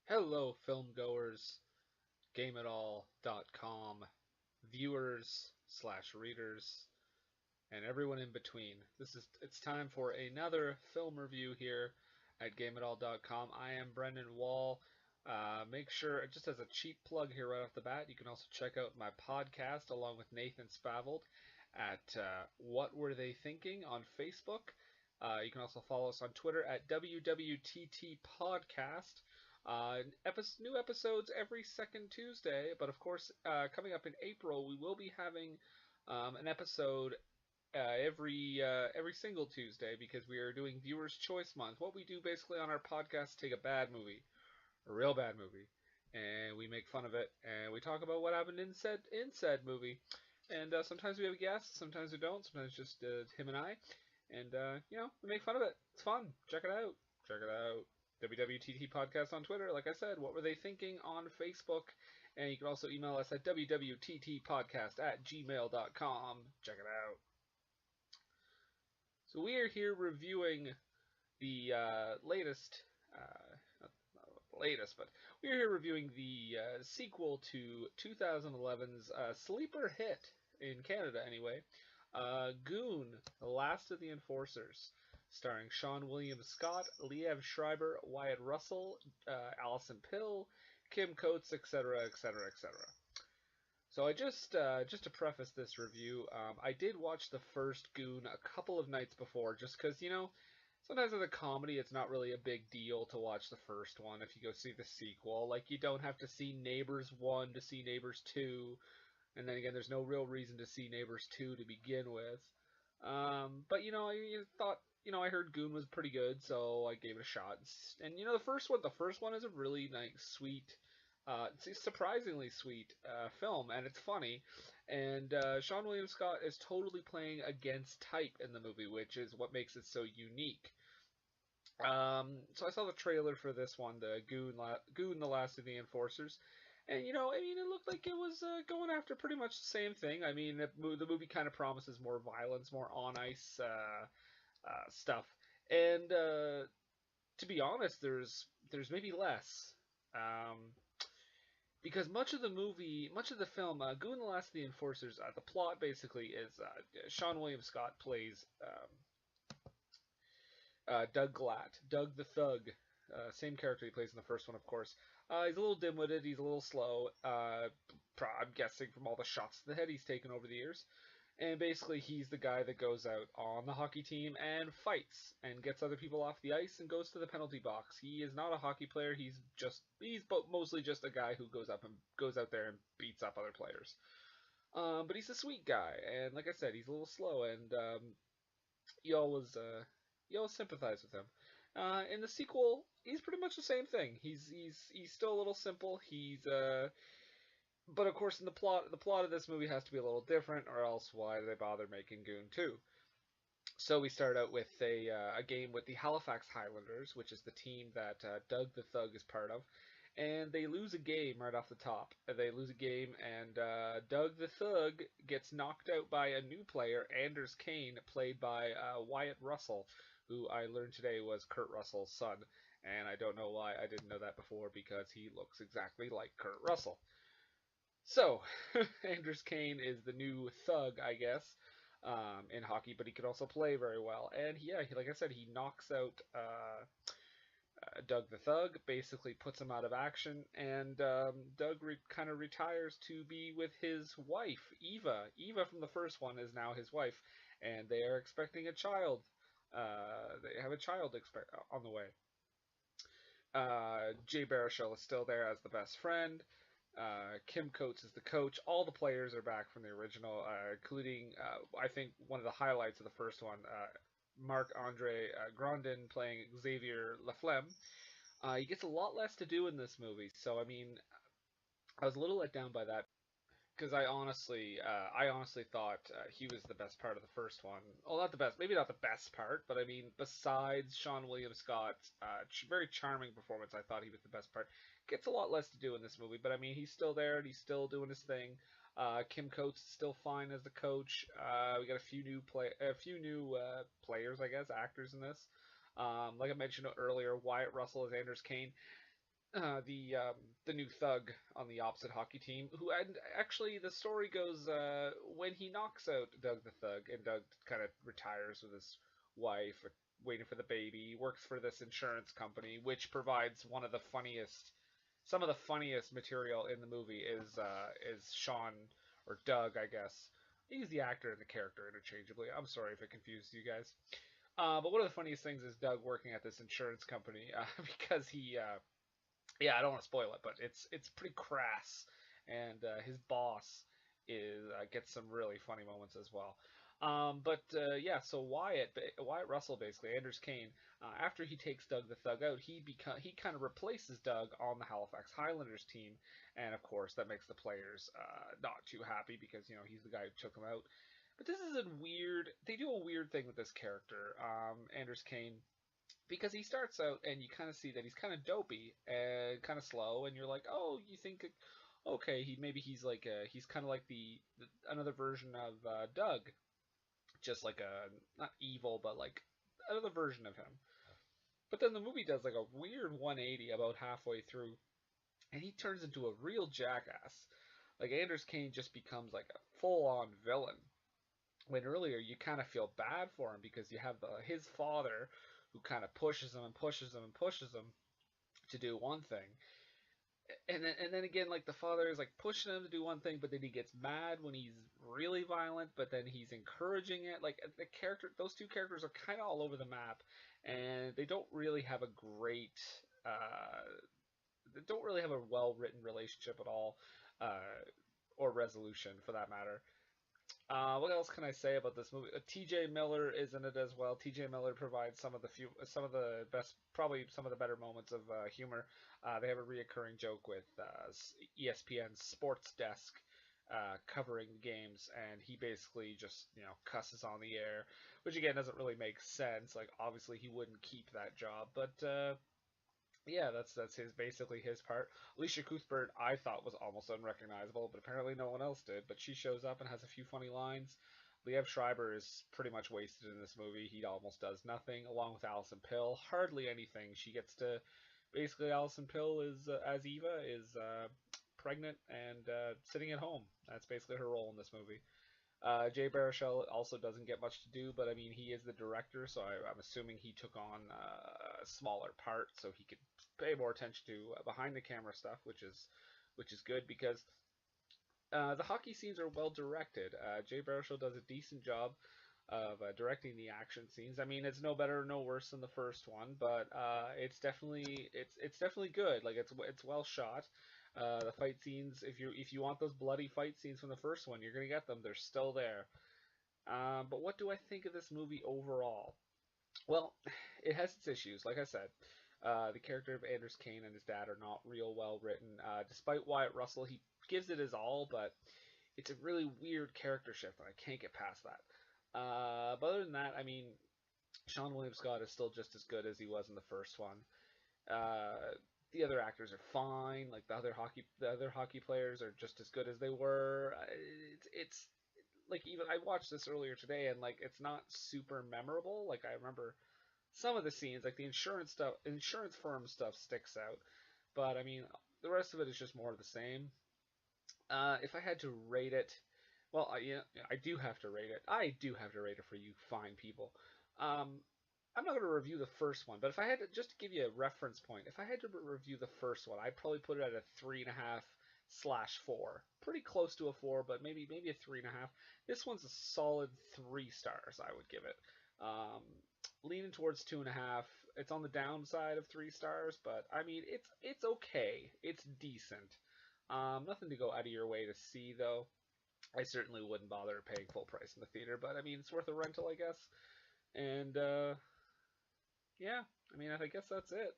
Hello, film goers, GameItAll.com, viewers slash readers, and everyone in between. It's time for another film review here at GameItAll.com. I am Brendan Wall. Make sure, just as a cheap plug here right off the bat, you can also check out my podcast along with Nathan Spaveld at What Were They Thinking on Facebook. You can also follow us on Twitter at WWTT Podcast. New episodes every second Tuesday, but of course, coming up in April, we will be having an episode every single Tuesday because we are doing Viewers Choice Month. What we do basically on our podcast, take a bad movie, a real bad movie, and we make fun of it, and we talk about what happened in said movie. And sometimes we have a guest, sometimes we don't, sometimes just him and I, and we make fun of it. It's fun. Check it out. Check it out. WWTT Podcast on Twitter. Like I said, What Were They Thinking on Facebook. And you can also email us at wwttpodcast@gmail.com. Check it out. So we are here reviewing the latest, not latest, but we are here reviewing the sequel to 2011's sleeper hit, in Canada anyway, Goon, The Last of the Enforcers, starring Sean William Scott, Liev Schreiber, Wyatt Russell, Alison Pill, Kim Coates, etc., etc., etc. So I just to preface this review, I did watch the first Goon a couple of nights before, just because sometimes with a comedy it's not really a big deal to watch the first one if you go see the sequel. Like you don't have to see Neighbors 1 to see Neighbors 2, and then again there's no real reason to see Neighbors 2 to begin with. But I thought I heard Goon was pretty good, so I gave it a shot. And the first one is a really nice, sweet, it's a surprisingly sweet film, and it's funny. And Sean William Scott is totally playing against type in the movie, which is what makes it so unique. So I saw the trailer for this one, the Goon, The Last of the Enforcers, and it looked like it was going after pretty much the same thing. I mean, the movie kind of promises more violence, more on ice stuff, and to be honest, there's maybe less. Because much of the film, Goon: The Last of the Enforcers, the plot basically is Sean William Scott plays Doug Glatt, Doug the Thug, same character he plays in the first one, of course. He's a little dim-witted, he's a little slow, I'm guessing from all the shots to the head he's taken over the years. And basically, he's the guy that goes out on the hockey team and fights and gets other people off the ice and goes to the penalty box. He is not a hockey player. He's mostly just a guy who goes out there and beats up other players. But he's a sweet guy, and like I said, he's a little slow, and you always sympathize with him. In the sequel, he's pretty much the same thing. He's still a little simple. But of course, in the plot of this movie has to be a little different, or else why do they bother making Goon 2? So we start out with a game with the Halifax Highlanders, which is the team that Doug the Thug is part of, and they lose a game right off the top. They lose a game, and Doug the Thug gets knocked out by a new player, Anders Kane, played by Wyatt Russell, who I learned today was Kurt Russell's son, and I don't know why I didn't know that before, because he looks exactly like Kurt Russell. So, Anders Kane is the new thug, I guess, in hockey, but he can also play very well. And like I said, he knocks out Doug the Thug, basically puts him out of action, and Doug kind of retires to be with his wife, Eva. Eva from the first one is now his wife, and they are expecting a child. They have a child on the way. Jay Baruchel is still there as the best friend. Kim Coates is the coach. All the players are back from the original, including, I think, one of the highlights of the first one, Marc-Andre Grandin playing Xavier Laflemme. He gets a lot less to do in this movie, so, I mean, I was a little let down by that, because I honestly thought he was the best part of the first one. Well, not the best, maybe not the best part, but I mean, besides Sean William Scott's very charming performance, I thought he was the best part. Gets a lot less to do in this movie, but I mean, he's still there and he's still doing his thing. Kim Coates is still fine as the coach. We got a few new players, I guess, actors in this. Like I mentioned earlier, Wyatt Russell as Anders Kane. the new thug on the opposite hockey team. Who and actually the story goes when he knocks out Doug the thug, and Doug kind of retires with his wife, waiting for the baby. He works for this insurance company, which provides some of the funniest material in the movie is Sean or Doug, I guess. He's the actor and the character interchangeably. I'm sorry if it confused you guys. But one of the funniest things is Doug working at this insurance company because yeah, I don't want to spoil it, but it's pretty crass, and his boss is gets some really funny moments as well. Yeah, so Wyatt Russell, basically Anders Kane, after he takes Doug the Thug out, he kind of replaces Doug on the Halifax Highlanders team, and of course that makes the players not too happy because he's the guy who took them out. But this is a weird. They do a weird thing with this character, Anders Kane, because he starts out and you kind of see that he's kind of dopey and kind of slow, and you're like, oh, you think, okay, he's like he's kind of like the another version of Doug, just like a not evil, but like another version of him. But then the movie does like a weird 180 about halfway through, and he turns into a real jackass. Like Anders Kane just becomes like a full-on villain. When earlier you kind of feel bad for him because you have his father who kind of pushes him and pushes him and pushes him to do one thing. And then again, like the father is like pushing him to do one thing, but then he gets mad when he's really violent, but then he's encouraging it. Like those two characters are kind of all over the map, and uh, they don't really have a well written relationship at all, or resolution for that matter. What else can I say about this movie? T.J. Miller is in it as well. T.J. Miller provides some of the best, probably some of the better moments of humor. They have a reoccurring joke with ESPN's Sports Desk covering games, and he basically just cusses on the air, which again doesn't really make sense. Like obviously he wouldn't keep that job, but yeah, that's basically his part. Alicia Cuthbert I thought was almost unrecognizable, but apparently no one else did. But she shows up and has a few funny lines. Liev Schreiber is pretty much wasted in this movie. He almost does nothing, along with Alison Pill. Hardly anything. She gets to basically Alison Pill is as Eva is pregnant and sitting at home. That's basically her role in this movie. Jay Baruchel also doesn't get much to do, but I mean he is the director, so I'm assuming he took on a smaller part so he could pay more attention to behind the camera stuff, which is good because the hockey scenes are well directed. Jay Baruchel does a decent job of directing the action scenes. I mean, it's no better, no worse than the first one, but it's definitely good. Like it's well shot. The fight scenes, if you want those bloody fight scenes from the first one, you're gonna get them. They're still there. But what do I think of this movie overall? Well, it has its issues. Like I said, the character of Anders Kane and his dad are not real well written. Despite Wyatt Russell, he gives it his all, but it's a really weird character shift, and I can't get past that. But other than that, I mean, Sean William Scott is still just as good as he was in the first one. Uh, the other actors are fine. Like the other hockey players are just as good as they were. It's like even I watched this earlier today, and like it's not super memorable. Like I remember some of the scenes, like the insurance firm stuff sticks out. But I mean, the rest of it is just more of the same. If I had to rate it, well, yeah, I do have to rate it. I do have to rate it for you fine people. Um, I'm not going to review the first one, but if I had to just to give you a reference point, if I had to review the first one, I'd probably put it at a 3.5/4. Pretty close to a 4, but maybe a 3.5. This one's a solid 3 stars. I would give it. Leaning towards 2.5. It's on the downside of 3 stars, but I mean it's okay. It's decent. Nothing to go out of your way to see though. I certainly wouldn't bother paying full price in the theater, but I mean it's worth a rental, I guess. And yeah, I mean I guess that's it.